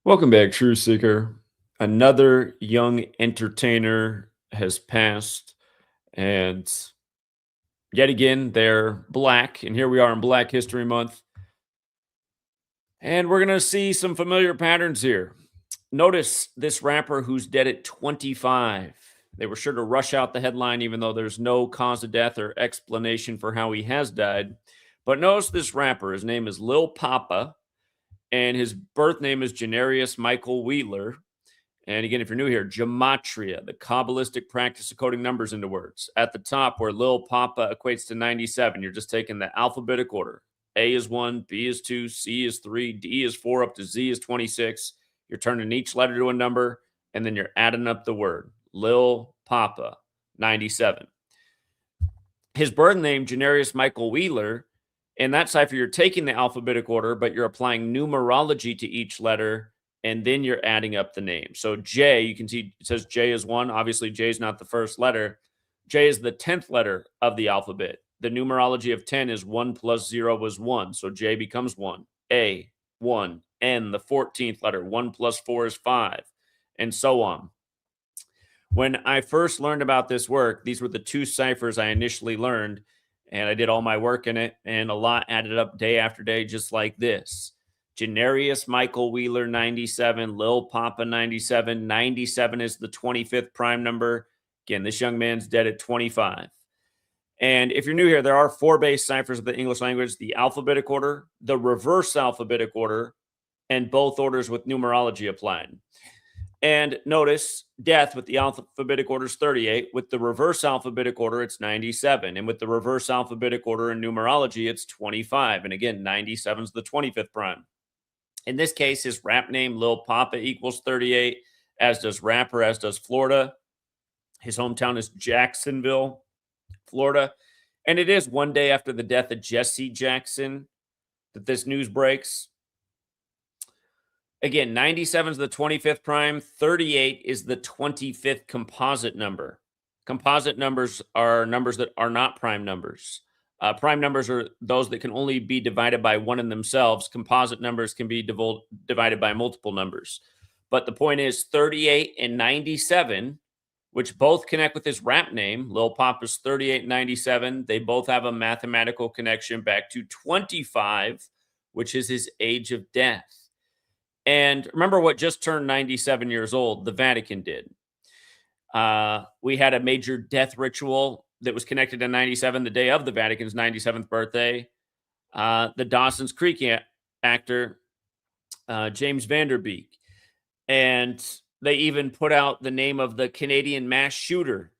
Welcome back, True Seeker. Another young entertainer has passed, and yet again, they're black. And here we are in Black History Month, and we're going to see some familiar patterns here. Notice this rapper who's dead at 25. They were sure to rush out the headline, even though there's no cause of death or explanation for how he has died. But notice this rapper. His name is Lil Poppa, and his birth name is Janarius Michael Wheeler. And again, if you're new here, Gematria, the Kabbalistic practice of coding numbers into words. At the top, where Lil Papa equates to 97, you're just taking the alphabetic order. A is 1, B is 2, C is 3, D is 4, up to Z is 26. You're turning each letter to a number, and then you're adding up the word. Lil Papa, 97. His birth name, Janarius Michael Wheeler, in that cipher, you're taking the alphabetic order, but you're applying numerology to each letter, and then you're adding up the name. So J, you can see it says J is 1. Obviously, J is not the first letter. J is the 10th letter of the alphabet. The numerology of 10 is 1 plus 0 is 1. So J becomes 1. A, 1. N, the 14th letter. 1 plus 4 is 5, and so on. When I first learned about this work, these were the two ciphers I initially learned, and I did all my work in it, and a lot added up day after day, just like this. Janarius Michael Wheeler, 97. Lil Papa, 97. 97 is the 25th prime number. Again, this young man's dead at 25. And if you're new here, there are four base ciphers of the English language: the alphabetic order, the reverse alphabetic order, and both orders with numerology applied. And notice death with the alphabetic order is 38. With the reverse alphabetic order, it's 97. And with the reverse alphabetic order in numerology, it's 25. And again, 97 is the 25th prime. In this case, his rap name, Lil Papa, equals 38, as does rapper, as does Florida. His hometown is Jacksonville, Florida. And it is one day after the death of Jesse Jackson that this news breaks. Again, 97 is the 25th prime. 38 is the 25th composite number. Composite numbers are numbers that are not prime numbers. Prime numbers are those that can only be divided by one in themselves. Composite numbers can be divided by multiple numbers. But the point is 38 and 97, which both connect with his rap name. Lil Papa's 38 and 97. They both have a mathematical connection back to 25, which is his age of death. And remember what just turned 97 years old, the Vatican did. We had a major death ritual that was connected to 97, the day of the Vatican's 97th birthday. The Dawson's Creek actor, James Vanderbeek. And they even put out the name of the Canadian mass shooter,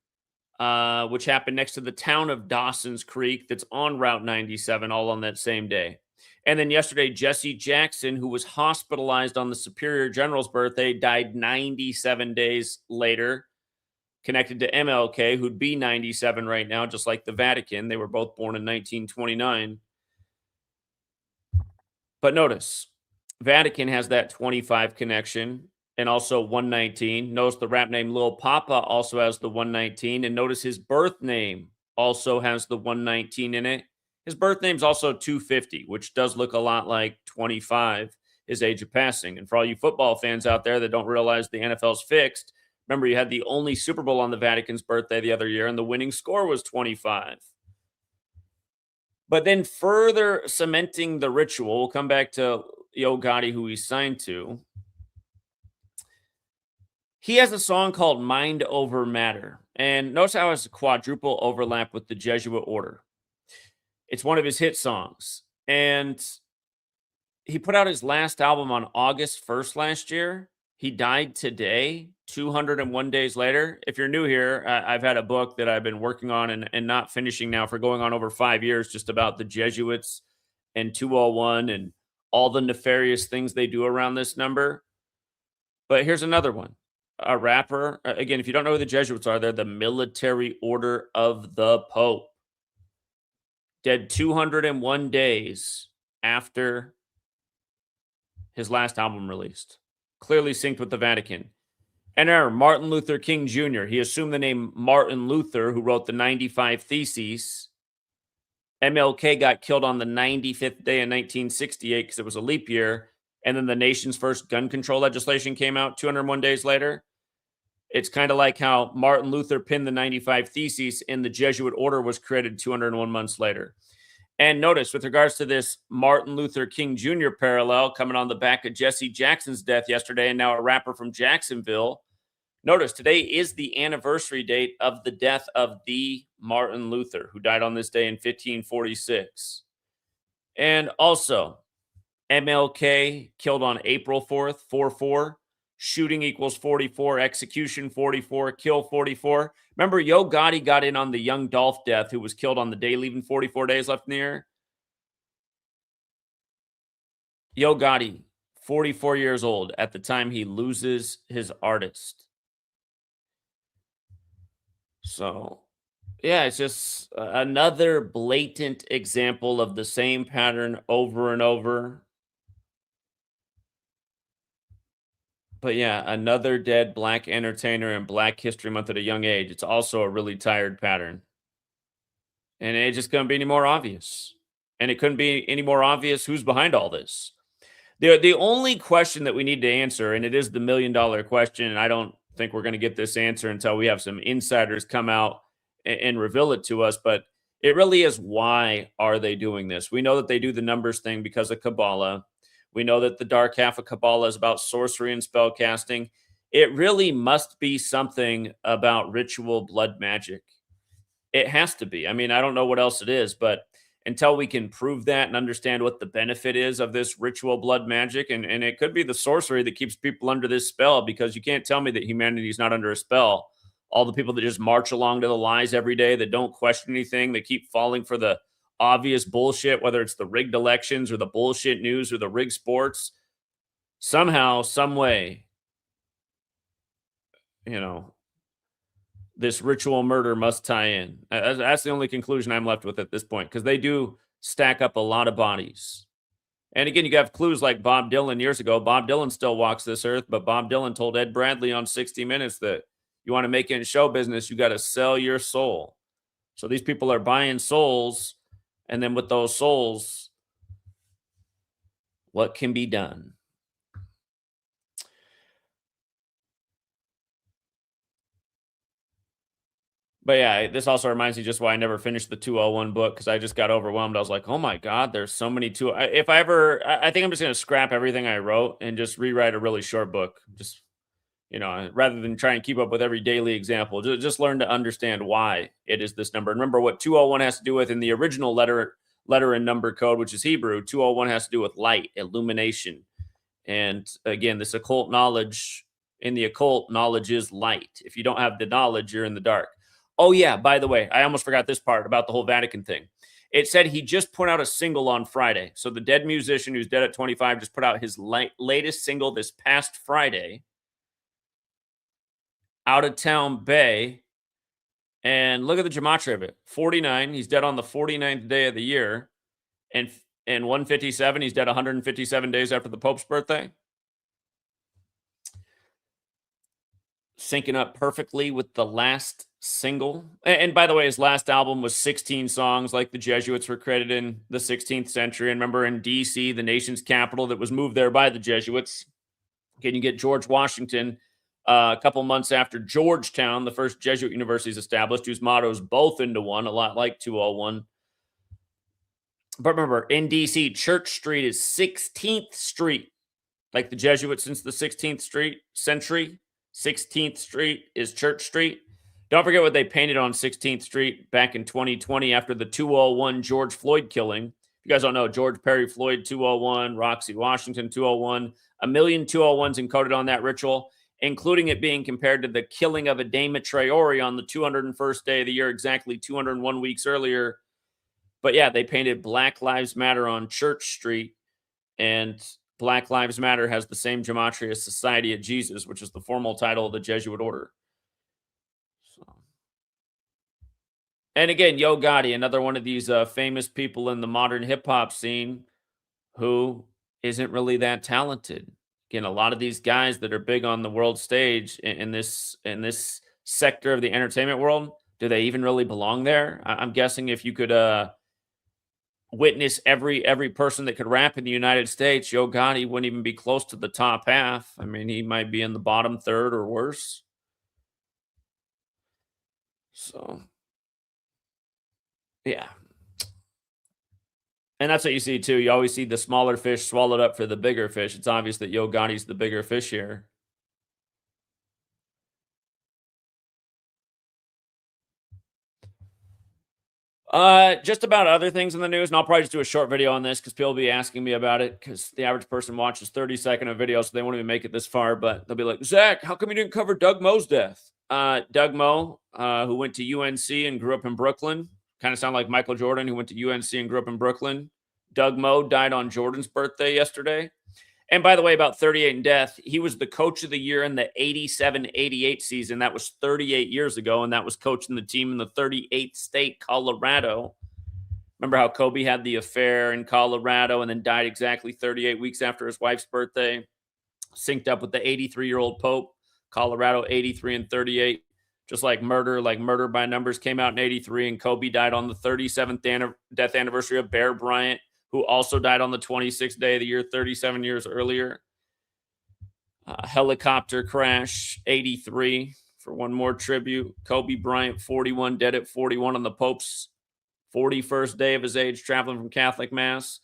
which happened next to the town of Dawson's Creek that's on Route 97, all on that same day. And then yesterday, Jesse Jackson, who was hospitalized on the Superior General's birthday, died 97 days later, connected to MLK, who'd be 97 right now, just like the Vatican. They were both born in 1929. But notice, Vatican has that 25 connection and also 119. Notice the rap name Lil Papa also has the 119. And notice his birth name also has the 119 in it. His birth name's also 250, which does look a lot like 25, his age of passing. And for all you football fans out there that don't realize the NFL's fixed, remember you had the only Super Bowl on the Vatican's birthday the other year, and the winning score was 25. But then further cementing the ritual, we'll come back to Yo Gotti, who he's signed to. He has a song called Mind Over Matter. And notice how it has a quadruple overlap with the Jesuit order. It's one of his hit songs. And he put out his last album on August 1st last year. He died today, 201 days later. If you're new here, I've had a book that I've been working on and not finishing now for going on over 5 years, just about the Jesuits and 201 and all the nefarious things they do around this number. But here's another one. A rapper, again, if you don't know who the Jesuits are, they're the military order of the Pope. Dead 201 days after his last album released. Clearly synced with the Vatican. And Martin Luther King Jr., he assumed the name Martin Luther, who wrote the 95 Theses. MLK got killed on the 95th day in 1968 because it was a leap year. and then the nation's first gun control legislation came out 201 days later. It's kind of like how Martin Luther penned the 95 Theses and the Jesuit order was created 201 months later. And notice, with regards to this Martin Luther King Jr. parallel coming on the back of Jesse Jackson's death yesterday, and now a rapper from Jacksonville, notice today is the anniversary date of the death of the Martin Luther, who died on this day in 1546. And also, MLK killed on April 4th, 4-4. Shooting equals 44, execution 44, kill 44. Remember, Yo Gotti got in on the young Dolph death, who was killed on the day, leaving 44 days left in the year. Yo Gotti, 44 years old at the time he loses his artist. So, yeah, it's just another blatant example of the same pattern over and over. But yeah, another dead black entertainer in Black History Month at a young age. It's also a really tired pattern. And it just couldn't be any more obvious. And it couldn't be any more obvious who's behind all this. The only question that we need to answer, and it is the $1,000,000 question, and I don't think we're going to get this answer until we have some insiders come out and reveal it to us, but it really is, why are they doing this? We know that they do the numbers thing because of Kabbalah. We know that the dark half of Kabbalah is about sorcery and spell casting. It really must be something about ritual blood magic. It has to be. I mean, I don't know what else it is, but until we can prove that and understand what the benefit is of this ritual blood magic, and it could be the sorcery that keeps people under this spell, because you can't tell me that humanity is not under a spell. All the people that just march along to the lies every day, that don't question anything, that keep falling for the obvious bullshit, whether it's the rigged elections or the bullshit news or the rigged sports, somehow, some way, you know, this ritual murder must tie in. That's the only conclusion I'm left with at this point, because they do stack up a lot of bodies. And again, you have clues like Bob Dylan years ago. Bob Dylan still walks this earth, but Bob Dylan told Ed Bradley on 60 Minutes that you want to make it in show business, you got to sell your soul. So these people are buying souls, and then with those souls, what can be done? But yeah, this also reminds me just why I never finished the 201 book, because I just got overwhelmed. I was like, oh my God, there's so many if I ever, I think I'm just going to scrap everything I wrote and just rewrite a really short book. Just, rather than try and keep up with every daily example, just learn to understand why it is this number. And remember what 201 has to do with in the original letter and number code, which is Hebrew. 201 has to do with light, illumination. And again, this occult knowledge, in the occult, knowledge is light. If you don't have the knowledge, you're in the dark. Oh, yeah, by the way, I almost forgot this part about the whole Vatican thing. It said he just put out a single on Friday. So the dead musician who's dead at 25 just put out his latest single this past Friday, Out of Town Bay. And look at the gematria of it. 49, he's dead on the 49th day of the year. And 157, he's dead 157 days after the Pope's birthday. Syncing up perfectly with the last single. And by the way, his last album was 16 songs, like the Jesuits were credited in the 16th century. And remember, in D.C., the nation's capital that was moved there by the Jesuits, can you get George Washington a couple months after Georgetown, the first Jesuit university, is established, whose motto is both into one, a lot like 201. But remember, in D.C., Church Street is 16th Street, like the Jesuits since the 16th century. 16th Street is Church Street. Don't forget what they painted on 16th Street back in 2020 after the 201 George Floyd killing. If you guys don't know, George Perry Floyd 201, Roxy Washington 201, a million 201s encoded on that ritual, including it being compared to the killing of a Dame Traore on the 201st day of the year, exactly 201 weeks earlier. But yeah, they painted Black Lives Matter on Church Street, and Black Lives Matter has the same gematria as Society of Jesus, which is the formal title of the Jesuit order. So. And again, Yo Gotti, another one of these famous people in the modern hip-hop scene who isn't really that talented. Again, a lot of these guys that are big on the world stage in this sector of the entertainment world, do they even really belong there? I'm guessing if you could witness every person that could rap in the United States, Yo Gotti wouldn't even be close to the top half. I mean, he might be in the bottom third or worse. So, yeah. And that's what you see too. You always see the smaller fish swallowed up for the bigger fish. It's obvious that Yo Gotti's the bigger fish here. Just about other things in the news, and I'll probably just do a short video on this because people will be asking me about it because the average person watches 30-second of videos, so they won't even make it this far, but they'll be like, Zach, how come you didn't cover Doug Moe's death? Doug Moe, who went to UNC and grew up in Brooklyn, kind of sound like Michael Jordan, who went to UNC and grew up in Brooklyn. Doug Moe died on Jordan's birthday yesterday. And by the way, about 38 in death, he was the coach of the year in the 87-88 season. That was 38 years ago, and that was coaching the team in the 38th state, Colorado. Remember how Kobe had the affair in Colorado and then died exactly 38 weeks after his wife's birthday? Synced up with the 83-year-old Pope, Colorado 83 and 38. Just like Murder by Numbers came out in 83, and Kobe died on the 37th death anniversary of Bear Bryant, who also died on the 26th day of the year, 37 years earlier. Helicopter crash, 83, for one more tribute. Kobe Bryant, 41, dead at 41 on the Pope's 41st day of his age, traveling from Catholic Mass.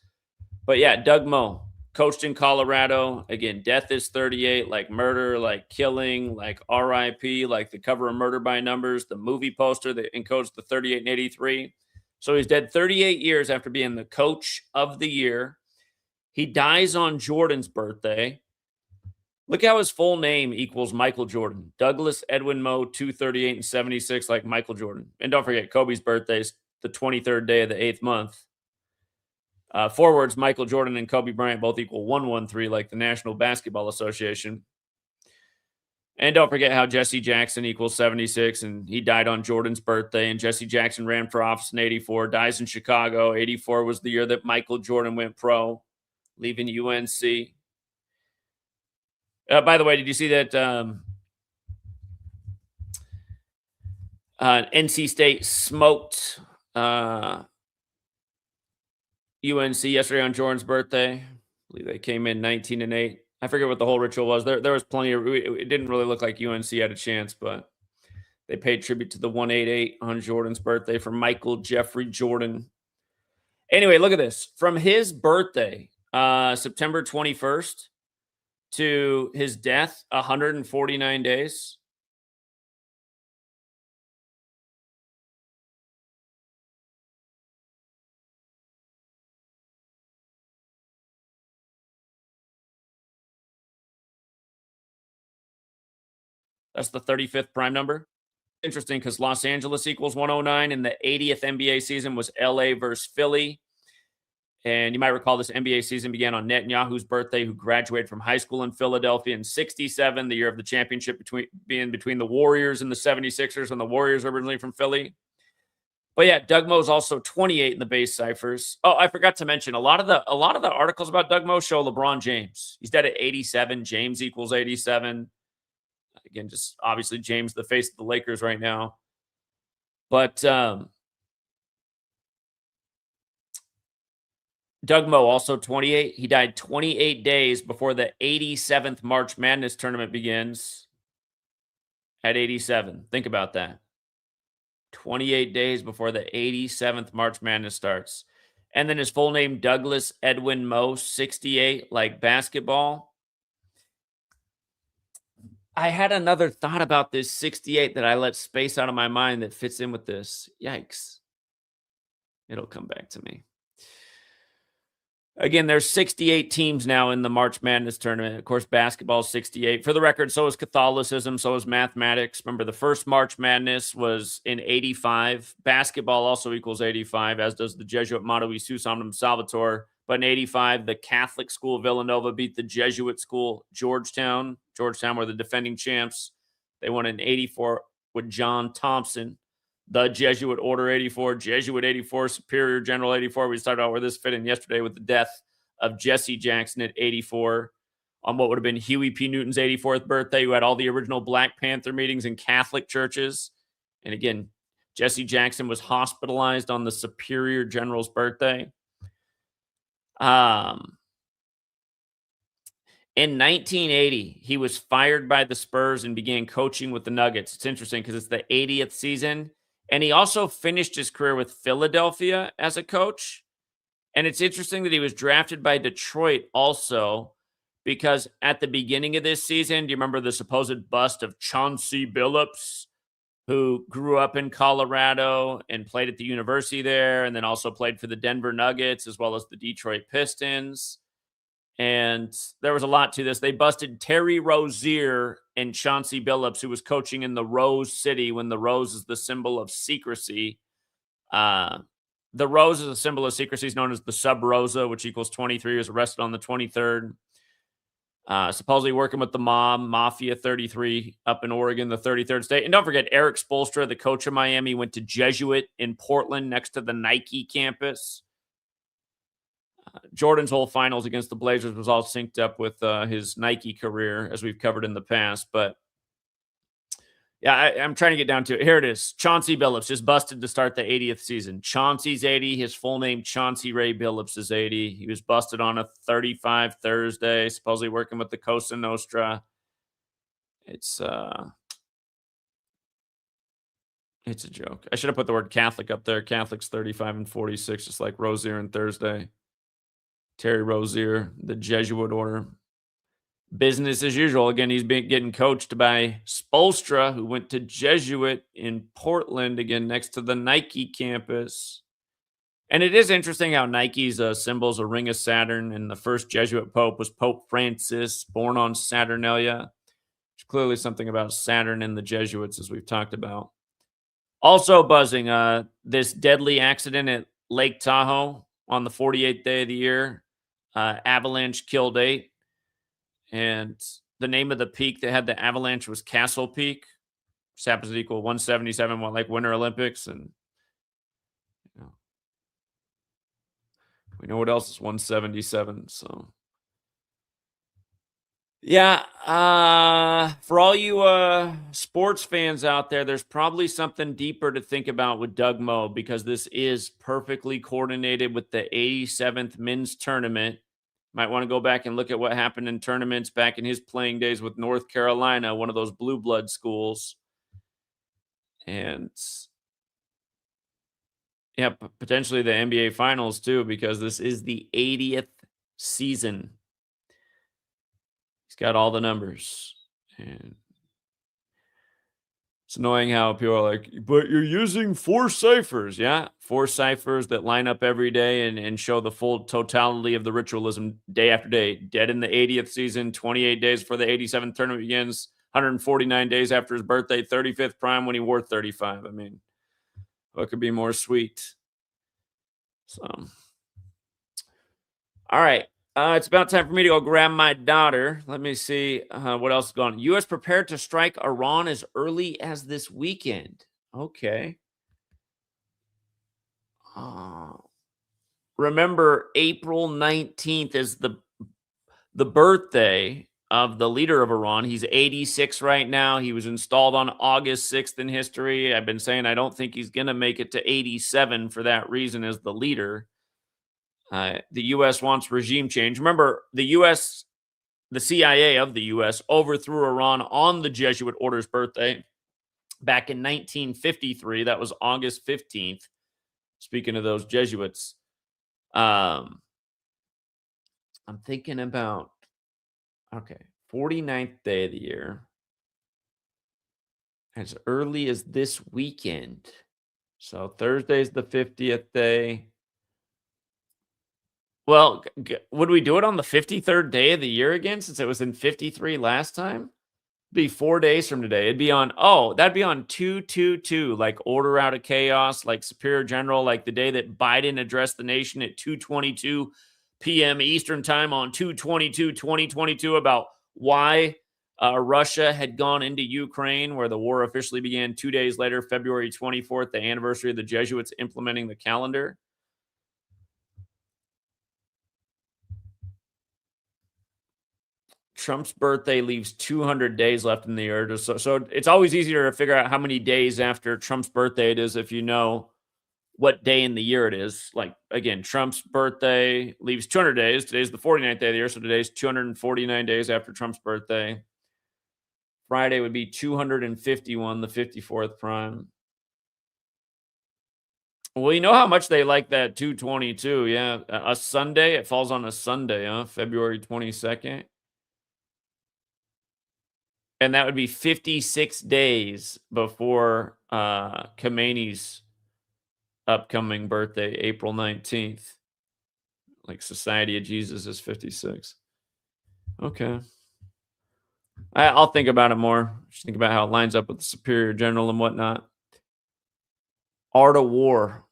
But yeah, Doug Moe, coached in Colorado. Again, death is 38, like murder, like killing, like RIP, like the cover of Murder by Numbers, the movie poster that encodes the 38 and 83. So he's dead 38 years after being the coach of the year. He dies on Jordan's birthday. Look how his full name equals Michael Jordan. Douglas Edwin Moe, 238 and 76, like Michael Jordan. And don't forget, Kobe's birthday is the 23rd day of the 8th month. Forwards, Michael Jordan and Kobe Bryant both equal 113, like the National Basketball Association. And don't forget how Jesse Jackson equals 76, and he died on Jordan's birthday. And Jesse Jackson ran for office in 84, dies in Chicago. 84 was the year that Michael Jordan went pro, leaving UNC. By the way, did you see that NC State smoked UNC yesterday on Jordan's birthday? I believe they came in 19 and 8. I forget what the whole ritual was. There was plenty of. It didn't really look like UNC had a chance, but they paid tribute to the 188 on Jordan's birthday for Michael Jeffrey Jordan. Anyway, look at this. From his birthday, September 21st, to his death, 149 days. That's the 35th prime number. Interesting because Los Angeles equals 109, and the 80th NBA season was LA versus Philly. And you might recall this NBA season began on Netanyahu's birthday, who graduated from high school in Philadelphia in 67, the year of the championship between the Warriors and the 76ers, when the Warriors are originally from Philly. But yeah, Doug Moe's also 28 in the base ciphers. Oh, I forgot to mention, a lot of the articles about Doug Moe show LeBron James. He's dead at 87. James equals 87. Again, just obviously James, the face of the Lakers right now. But Doug Moe, also 28. He died 28 days before the 87th March Madness tournament begins at 87. Think about that. 28 days before the 87th March Madness starts. And then his full name, Douglas Edwin Moe, 68, like basketball. I had another thought about this 68 that I let space out of my mind that fits in with this. Yikes. It'll come back to me. Again, there's 68 teams now in the March Madness tournament. Of course, basketball is 68. For the record, so is Catholicism, so is mathematics. Remember, the first March Madness was in 85. Basketball also equals 85, as does the Jesuit motto, Isus Omnium Salvator. But in 85, the Catholic school Villanova beat the Jesuit school Georgetown. Georgetown were the defending champs. They won in 84 with John Thompson. The Jesuit Order 84, Jesuit 84, Superior General 84. We started out where this fit in yesterday with the death of Jesse Jackson at 84 on what would have been Huey P. Newton's 84th birthday, who had all the original Black Panther meetings in Catholic churches. And again, Jesse Jackson was hospitalized on the Superior General's birthday. Um, in 1980, he was fired by the Spurs and began coaching with the Nuggets. It's interesting because it's the 80th season. And he also finished his career with Philadelphia as a coach. And it's interesting that he was drafted by Detroit also because at the beginning of this season, do you remember the supposed bust of Chauncey Billups, who grew up in Colorado and played at the university there, and then also played for the Denver Nuggets as well as the Detroit Pistons? And there was a lot to this. They busted Terry Rozier and Chauncey Billups, who was coaching in the Rose City when the rose is the symbol of secrecy. The rose is a symbol of secrecy, is known as the sub rosa, which equals 23. He was arrested on the 23rd. Supposedly working with the Mafia 33 up in Oregon, the 33rd state. And don't forget, Eric Spoelstra, the coach of Miami, went to Jesuit in Portland next to the Nike campus. Jordan's whole finals against the Blazers was all synced up with his Nike career, as we've covered in the past. But yeah, I'm trying to get down to it. Here it is. Chauncey Billups just busted to start the 80th season. Chauncey's 80. His full name, Chauncey Ray Billups, is 80. He was busted on a 35 Thursday, supposedly working with the Cosa Nostra. It's a joke. I should have put the word Catholic up there. Catholics 35 and 46, just like Rozier and Thursday. Terry Rozier, the Jesuit order. Business as usual. Again, he's been getting coached by Spoelstra, who went to Jesuit in Portland, again, next to the Nike campus. And it is interesting how Nike's symbol is a ring of Saturn, and the first Jesuit pope was Pope Francis, born on Saturnalia. There's clearly something about Saturn and the Jesuits, as we've talked about. Also buzzing, this deadly accident at Lake Tahoe on the 48th day of the year. Avalanche killed 8. And the name of the peak that had the avalanche was Castle Peak. Just happens to equal 177, like Winter Olympics. And you know, we know what else is 177. So yeah, for all you sports fans out there, there's probably something deeper to think about with Doug Moe, because this is perfectly coordinated with the 87th men's tournament. Might want to go back and look at what happened in tournaments back in his playing days with North Carolina, one of those blue blood schools. And yeah, potentially the NBA Finals too, because this is the 80th season. He's got all the numbers. And it's annoying how people are like, but you're using 4 ciphers. Yeah, 4 ciphers that line up every day and show the full totality of the ritualism day after day. Dead in the 80th season, 28 days before the 87th tournament begins, 149 days after his birthday, 35th prime when he wore 35. I mean, what could be more sweet? So, all right. It's about time for me to go grab my daughter. Let me see what else is going on. U.S. prepared to strike Iran as early as this weekend. Okay. Remember, April 19th is the birthday of the leader of Iran. He's 86 right now. He was installed on August 6th in history. I've been saying I don't think he's going to make it to 87 for that reason as the leader. The U.S. wants regime change. Remember, the U.S., the CIA of the U.S. overthrew Iran on the Jesuit order's birthday back in 1953. That was August 15th. Speaking of those Jesuits, I'm thinking about, 49th day of the year, as early as this weekend. So Thursday's the 50th day. Well, would we do it on the 53rd day of the year again, since it was in 53 last time? Be 4 days from today. It'd be on, that'd be on 2/2/2, like order out of chaos, like Superior General, like the day that Biden addressed the nation at 2:22 p.m. Eastern time on 2/22/2022 about why Russia had gone into Ukraine, where the war officially began 2 days later, February 24th, the anniversary of the Jesuits implementing the calendar. Trump's birthday leaves 200 days left in the year. So it's always easier to figure out how many days after Trump's birthday it is if you know what day in the year it is. Like, again, Trump's birthday leaves 200 days. Today's the 49th day of the year, so today's 249 days after Trump's birthday. Friday would be 251, the 54th prime. Well, you know how much they like that 222, yeah. A Sunday, it falls on a Sunday, huh? February 22nd. And that would be 56 days before Khomeini's upcoming birthday, April 19th. Like Society of Jesus is 56. Okay. I'll think about it more. Just think about how it lines up with the Superior General and whatnot. Art of War.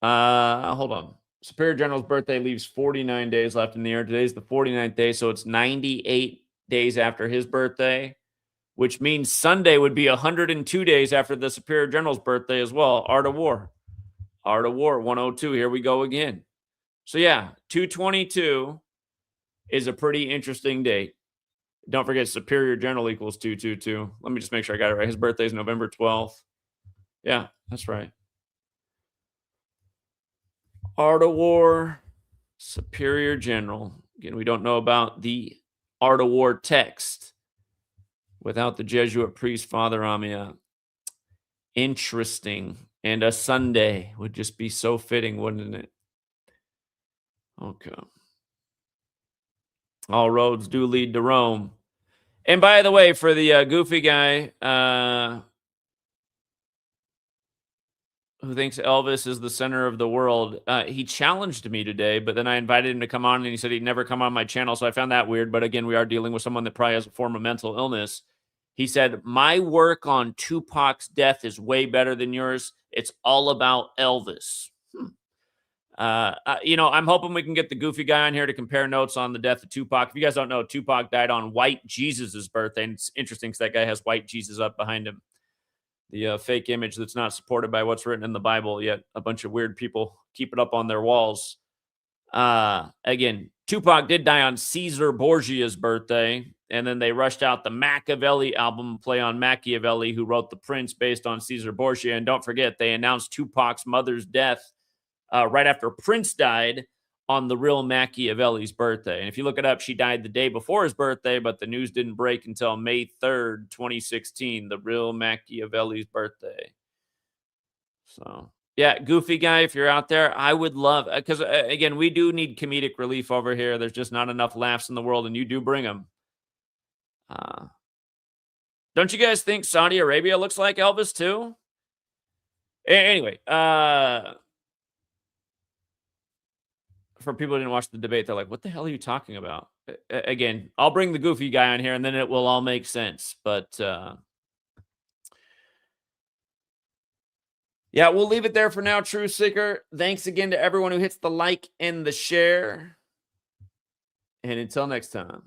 Hold on. Superior General's birthday leaves 49 days left in the year. Today's the 49th day, so it's 98 days after his birthday, which means Sunday would be 102 days after the Superior General's birthday as well. Art of War. Art of War 102. Here we go again. So yeah, 222 is a pretty interesting date. Don't forget Superior General equals 222. Let me just make sure I got it right. His birthday is November 12th. Yeah, that's right. Art of War, Superior General. Again, we don't know about the Art of War text without the Jesuit priest, Father Amia. Interesting. And a Sunday would just be so fitting, wouldn't it? Okay. All roads do lead to Rome. And by the way, for the goofy guy who thinks Elvis is the center of the world, he challenged me today, but then I invited him to come on, and he said he'd never come on my channel, so I found that weird. But again, we are dealing with someone that probably has a form of mental illness. He said, my work on Tupac's death is way better than yours. It's all about Elvis. I'm hoping we can get the goofy guy on here to compare notes on the death of Tupac. If you guys don't know, Tupac died on White Jesus' birthday, and it's interesting because that guy has White Jesus up behind him. The fake image that's not supported by what's written in the Bible, yet a bunch of weird people keep it up on their walls. Again, Tupac did die on Caesar Borgia's birthday, and then they rushed out the Machiavelli album play on Machiavelli, who wrote The Prince based on Caesar Borgia. And don't forget, they announced Tupac's mother's death right after Prince died on the real Machiavelli's birthday. And if you look it up, she died the day before his birthday, but the news didn't break until May 3rd, 2016, the real Machiavelli's birthday. So, yeah, goofy guy, if you're out there, I would love, because again, we do need comedic relief over here. There's just not enough laughs in the world, and you do bring them. Don't you guys think Saudi Arabia looks like Elvis too? Anyway, for people who didn't watch the debate, they're like, what the hell are you talking about? Again, I'll bring the goofy guy on here, and then it will all make sense. But yeah, we'll leave it there for now, True Seeker. Thanks again to everyone who hits the like and the share. And until next time.